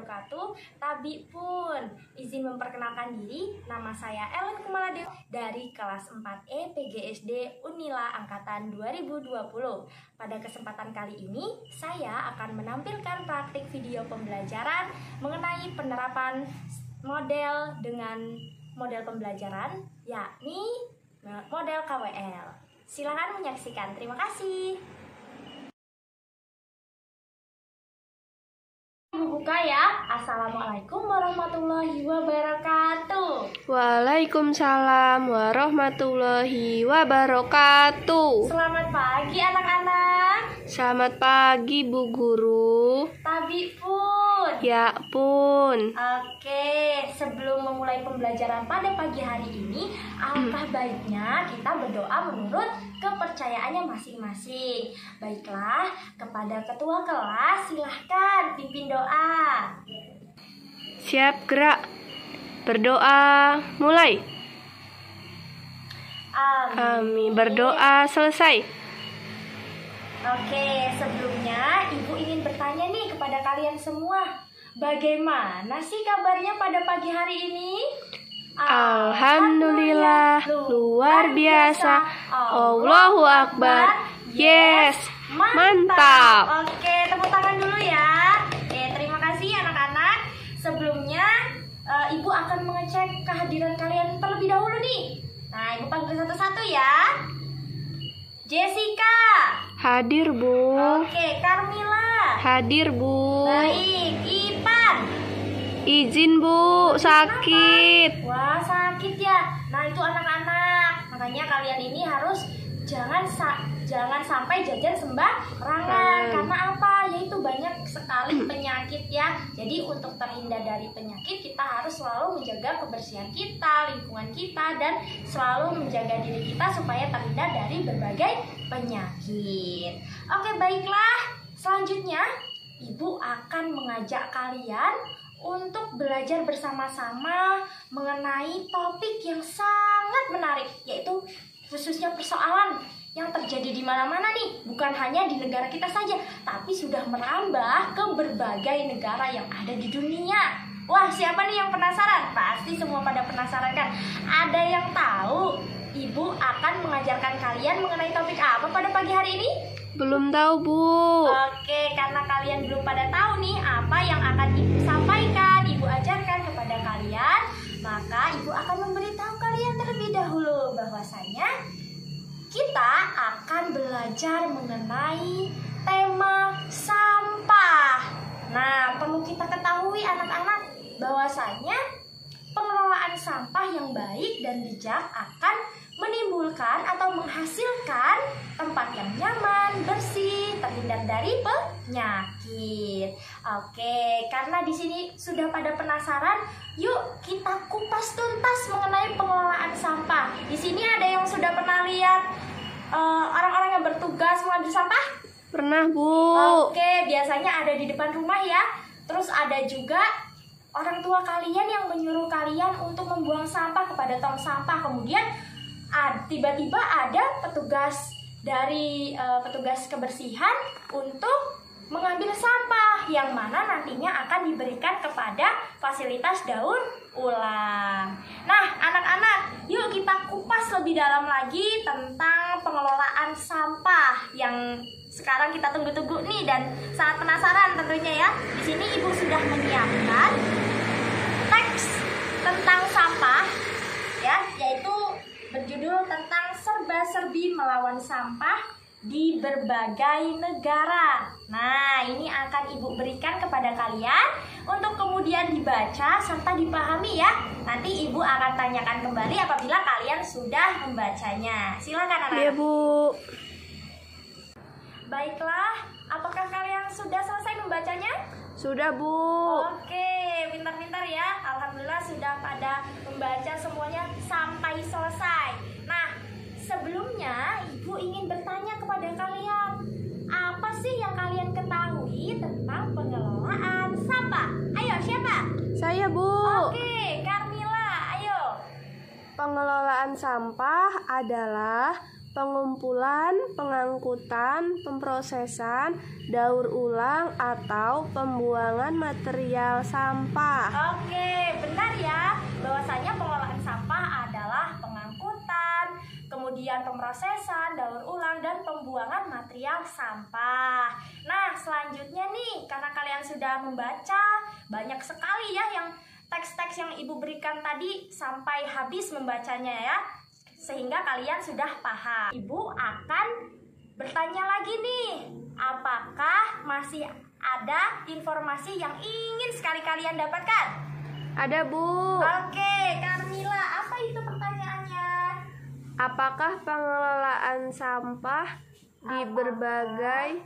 wabarakatuh. Tabi pun izin memperkenalkan diri. Nama saya Ellen Kumaladewa dari kelas 4E PGSD Unila Angkatan 2020. Pada kesempatan kali ini, saya akan menampilkan praktik video pembelajaran mengenai penerapan model dengan model pembelajaran, yakni model KWL. Silakan menyaksikan. Terima kasih. Buka ya. Assalamualaikum warahmatullahi wabarakatuh. Waalaikumsalam warahmatullahi wabarakatuh. Selamat pagi anak-anak. Selamat pagi Bu Guru. Tabi pun. Ya pun. Oke, sebelum memulai pembelajaran pada pagi hari ini, alangkah baiknya kita berdoa menurut kepercayaannya masing-masing. Baiklah, kepada ketua kelas silahkan pimpin doa. Siap gerak. Berdoa mulai. Amin. Berdoa selesai. Oke, sebelumnya Ibu ingin bertanya nih kepada kalian semua. Bagaimana sih kabarnya pada pagi hari ini? Alhamdulillah, luar biasa. Allahu Akbar. Yes, mantap. Oke, tepuk tangan dulu ya. Terima kasih anak-anak. Sebelumnya Ibu akan mengecek kehadiran kalian terlebih dahulu nih. Nah, Ibu panggil satu-satu ya. Jessica. Hadir Bu. Oke, Carmila. Hadir Bu. Baik, Ipan. Izin Bu, sakit. Wah, sakit ya. Nah, itu anak-anak. Makanya kalian ini harus jangan sampai jajan sembarangan. Karena apa? Yaitu banyak sekali penyakit ya. Jadi untuk terhindar dari penyakit, kita harus selalu menjaga kebersihan kita, lingkungan kita, dan selalu menjaga diri kita supaya terhindar dari berbagai penyakit. Oke, baiklah. Selanjutnya, Ibu akan mengajak kalian untuk belajar bersama-sama mengenai topik yang sangat menarik, yaitu khususnya persoalan yang terjadi di mana-mana nih, bukan hanya di negara kita saja, tapi sudah merambah ke berbagai negara yang ada di dunia. Wah, siapa nih yang penasaran? Pasti semua pada penasaran kan? Ada yang tahu Ibu akan mengajarkan kalian mengenai topik apa pada pagi hari ini? Belum tahu Bu. Oke, karena kalian belum pada tahu nih apa yang akan Ibu sampaikan, Ibu ajarkan kepada kalian, maka Ibu akan memberitahu kalian terlebih dahulu bahwasanya kita akan belajar mengenai tema sampah. Nah, perlu kita ketahui anak-anak bahwasanya pengelolaan sampah yang baik dan bijak akan menimbulkan atau menghasilkan tempat yang nyaman, bersih, terhindar dari penyakit. Oke, karena di sini sudah pada penasaran, yuk kita kupas tuntas mengenai pengelolaan sampah. Di sini ada yang sudah pernah lihat orang-orang yang bertugas mengambil sampah? Pernah Bu. Oke, biasanya ada di depan rumah ya. Terus ada juga orang tua kalian yang menyuruh kalian untuk membuang sampah kepada tong sampah. Kemudian tiba-tiba ada petugas dari petugas kebersihan untuk mengambil sampah yang mana nantinya akan diberikan kepada fasilitas daur ulang. Nah, anak-anak, yuk kita kupas lebih dalam lagi tentang pengelolaan sampah yang sekarang kita tunggu-tunggu nih dan sangat penasaran tentunya ya. Di sini Ibu sudah menyiapkan teks tentang sampah ya, yaitu berjudul tentang serba-serbi melawan sampah di berbagai negara. Nah, ini akan Ibu berikan kepada kalian untuk kemudian dibaca serta dipahami ya. Nanti Ibu akan tanyakan kembali apabila kalian sudah membacanya. Silakan anak-anak. Iya Bu. Baiklah, apakah kalian sudah selesai membacanya? Sudah Bu. Oke, pintar-pintar ya. Alhamdulillah sudah pada membaca semuanya sampai selesai. Nah, sebelumnya Ibu ingin bertanya kepada kalian, apa sih yang kalian ketahui tentang pengelolaan sampah? Ayo, siapa? Saya Bu. Oke, Carmila, ayo. Pengelolaan sampah adalah pengumpulan, pengangkutan, pemrosesan, daur ulang, atau pembuangan material sampah. Oke, benar ya. Bahwasanya pengelolaan sampah adalah pengangkutan, kemudian pemrosesan, daur ulang, dan pembuangan material sampah. Nah, selanjutnya nih, karena kalian sudah membaca banyak sekali ya yang teks-teks yang Ibu berikan tadi sampai habis membacanya ya, sehingga kalian sudah paham. Ibu akan bertanya lagi nih, apakah masih ada informasi yang ingin sekali kalian dapatkan? Ada, Bu. Oke, Carmila, apa itu pertanyaannya? Apakah pengelolaan sampah di berbagai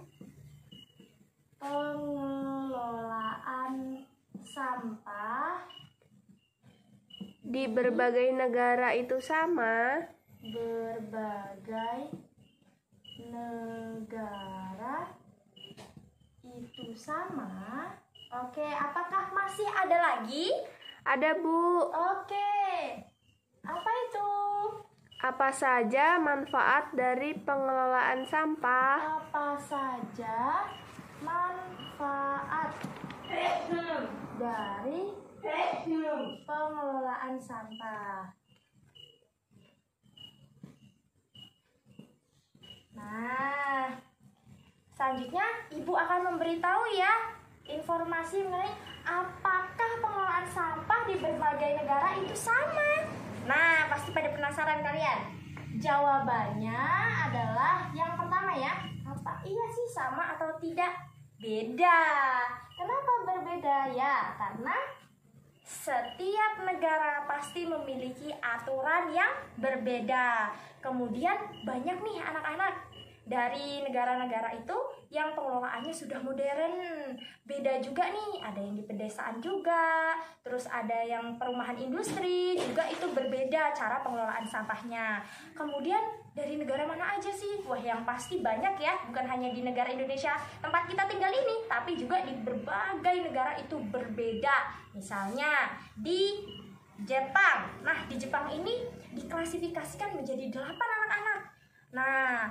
negara itu sama? Berbagai negara itu sama. Oke, apakah masih ada lagi? Ada, Bu. Oke. Apa itu? Apa saja manfaat dari pengelolaan sampah? Apa saja manfaat dari pengelolaan sampah? Nah, selanjutnya Ibu akan memberitahu ya informasi mengenai apakah pengelolaan sampah di berbagai negara itu sama. Nah, pasti pada penasaran kalian. Jawabannya adalah yang pertama ya. Apa iya sih sama atau tidak? Beda. Kenapa berbeda ya? Karena setiap negara pasti memiliki aturan yang berbeda. Kemudian banyak nih anak-anak dari negara-negara itu yang pengelolaannya sudah modern. Beda juga nih, ada yang di pedesaan juga, terus ada yang perumahan industri juga, itu berbeda cara pengelolaan sampahnya. Kemudian dari negara mana aja sih? Wah, yang pasti banyak ya, bukan hanya di negara Indonesia tempat kita tinggal ini, tapi juga di berbagai negara itu berbeda. Misalnya di Jepang. Nah, di Jepang ini diklasifikasikan menjadi 8 anak-anak. Nah,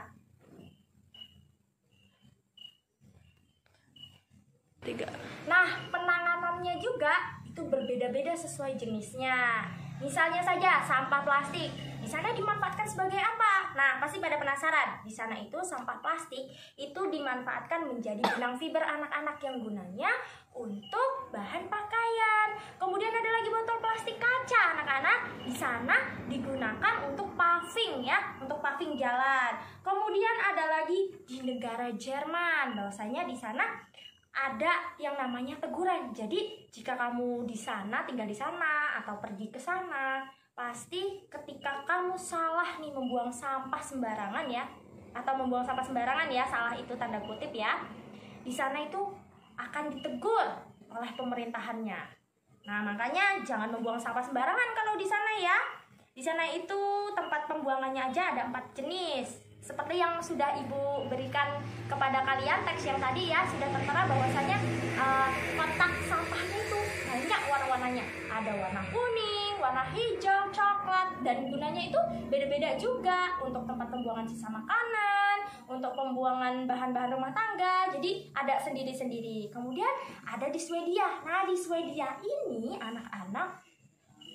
penanganannya juga itu berbeda-beda sesuai jenisnya. Misalnya saja sampah plastik. Di sana dimanfaatkan sebagai apa? Nah, pasti pada penasaran. Di sana itu sampah plastik itu dimanfaatkan menjadi benang fiber anak-anak yang gunanya untuk bahan pakaian. Kemudian ada lagi botol plastik kaca, anak-anak. Di sana digunakan untuk paving ya, untuk paving jalan. Kemudian ada lagi di negara Jerman. Bahwasanya di sana ada yang namanya teguran. Jadi jika kamu di sana, tinggal di sana atau pergi ke sana, pasti ketika kamu salah nih membuang sampah sembarangan ya, atau membuang sampah sembarangan ya, salah itu tanda kutip ya, di sana itu akan ditegur oleh pemerintahannya. Nah, makanya jangan membuang sampah sembarangan kalau di sana ya. Di sana itu tempat pembuangannya aja ada 4 jenis. Seperti yang sudah Ibu berikan kepada kalian teks yang tadi ya, sudah tertera bahwasanya kotak sampahnya itu banyak warna-warnanya. Ada warna kuning, warna hijau, coklat, dan gunanya itu beda-beda juga. Untuk tempat pembuangan sisa makanan, untuk pembuangan bahan-bahan rumah tangga, jadi ada sendiri-sendiri. Kemudian ada di Swedia. Nah, di Swedia ini anak-anak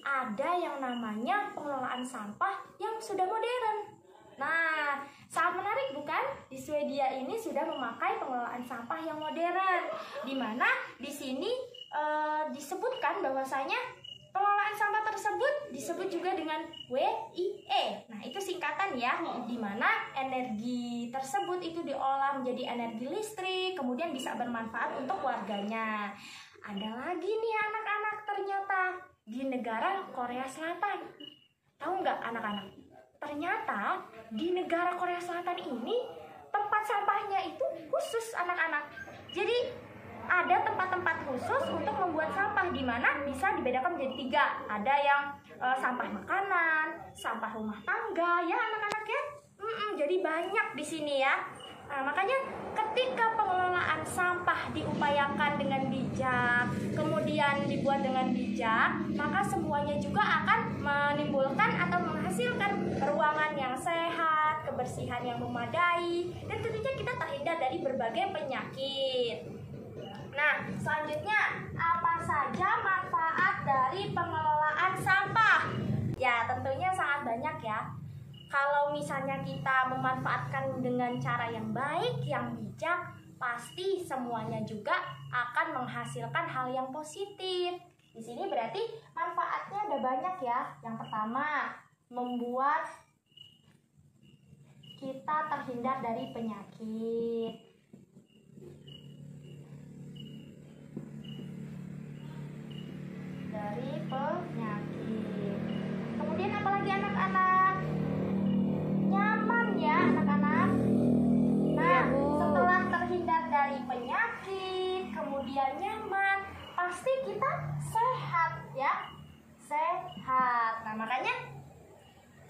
ada yang namanya pengelolaan sampah yang sudah modern. Nah, sangat menarik bukan? Di Swedia ini sudah memakai pengelolaan sampah yang modern, di mana di sini disebutkan bahwasanya pengelolaan sampah tersebut disebut juga dengan WIE. Nah, itu singkatan ya, di mana energi tersebut itu diolah menjadi energi listrik, kemudian bisa bermanfaat untuk warganya. Ada lagi nih anak-anak, ternyata di negara Korea Selatan. Tahu nggak anak-anak? Ternyata di negara Korea Selatan ini tempat sampahnya itu khusus anak-anak. Jadi ada tempat-tempat khusus untuk membuat sampah, di mana bisa dibedakan menjadi 3. Ada yang sampah makanan, sampah rumah tangga ya anak-anak ya. Jadi banyak di sini ya. Nah, makanya ketika pengelolaan sampah diupayakan dengan bijak, kemudian dibuat dengan bijak, maka semuanya juga akan menimbulkan atau menghasilkan ruangan yang sehat, kebersihan kebersihan yang memadai, dan tentunya kita terhindar dari berbagai penyakit. Nah, selanjutnya, apa saja manfaat dari pengelolaan sampah? Ya, tentunya sangat banyak ya. Kalau misalnya kita memanfaatkan dengan cara yang baik, yang bijak, pasti semuanya juga akan menghasilkan hal yang positif. Di sini berarti manfaatnya ada banyak ya. Yang pertama, membuat kita terhindar dari penyakit. Kemudian apalagi anak-anak? Nyaman ya anak-anak. Nah, setelah terhindar dari penyakit, kemudian nyaman, pasti kita sehat ya. Sehat. Nah, makanya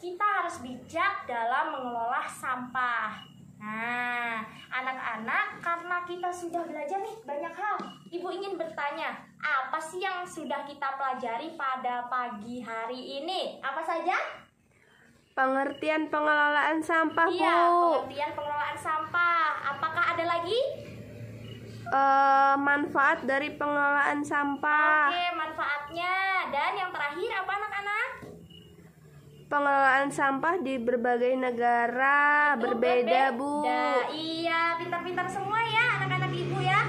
kita harus bijak dalam mengelola sampah. Nah, anak-anak, karena kita sudah belajar nih banyak hal, Ibu ingin bertanya, apa sih yang sudah kita pelajari pada pagi hari ini? Apa saja? Pengertian pengelolaan sampah, Iya, Bu. pengertian pengelolaan sampah. Apakah ada lagi? Manfaat dari pengelolaan sampah. Oke, manfaatnya. Dan yang terakhir apa anak-anak? Pengelolaan sampah di berbagai negara berbeda, Bu. Iya, pintar-pintar semua ya anak-anak Ibu ya.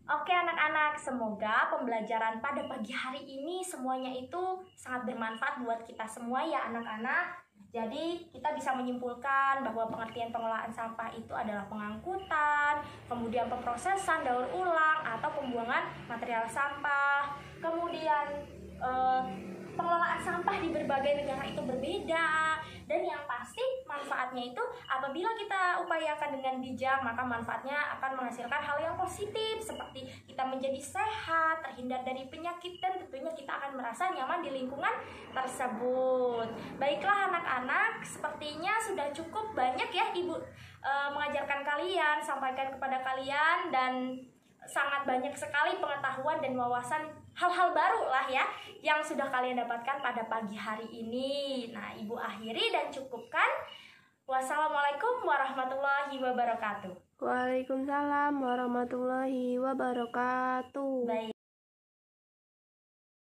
Oke anak-anak, semoga pembelajaran pada pagi hari ini semuanya itu sangat bermanfaat buat kita semua ya anak-anak. Jadi kita bisa menyimpulkan bahwa pengertian pengelolaan sampah itu adalah pengangkutan, kemudian pemrosesan, daur ulang, atau pembuangan material sampah. Kemudian pengelolaan sampah di berbagai negara itu berbeda, dan yang pasti manfaatnya itu apabila kita upayakan dengan bijak, maka manfaatnya akan menghasilkan hal yang positif seperti kita menjadi sehat, terhindar dari penyakit, dan tentunya kita akan merasa nyaman di lingkungan tersebut. Baiklah anak-anak, sepertinya sudah cukup banyak ya Ibu mengajarkan kalian, sampaikan kepada kalian, dan sangat banyak sekali pengetahuan dan wawasan hal-hal baru lah ya yang sudah kalian dapatkan pada pagi hari ini. Nah, Ibu akhiri dan cukupkan. Wassalamualaikum warahmatullahi wabarakatuh. Waalaikumsalam warahmatullahi wabarakatuh. Baik.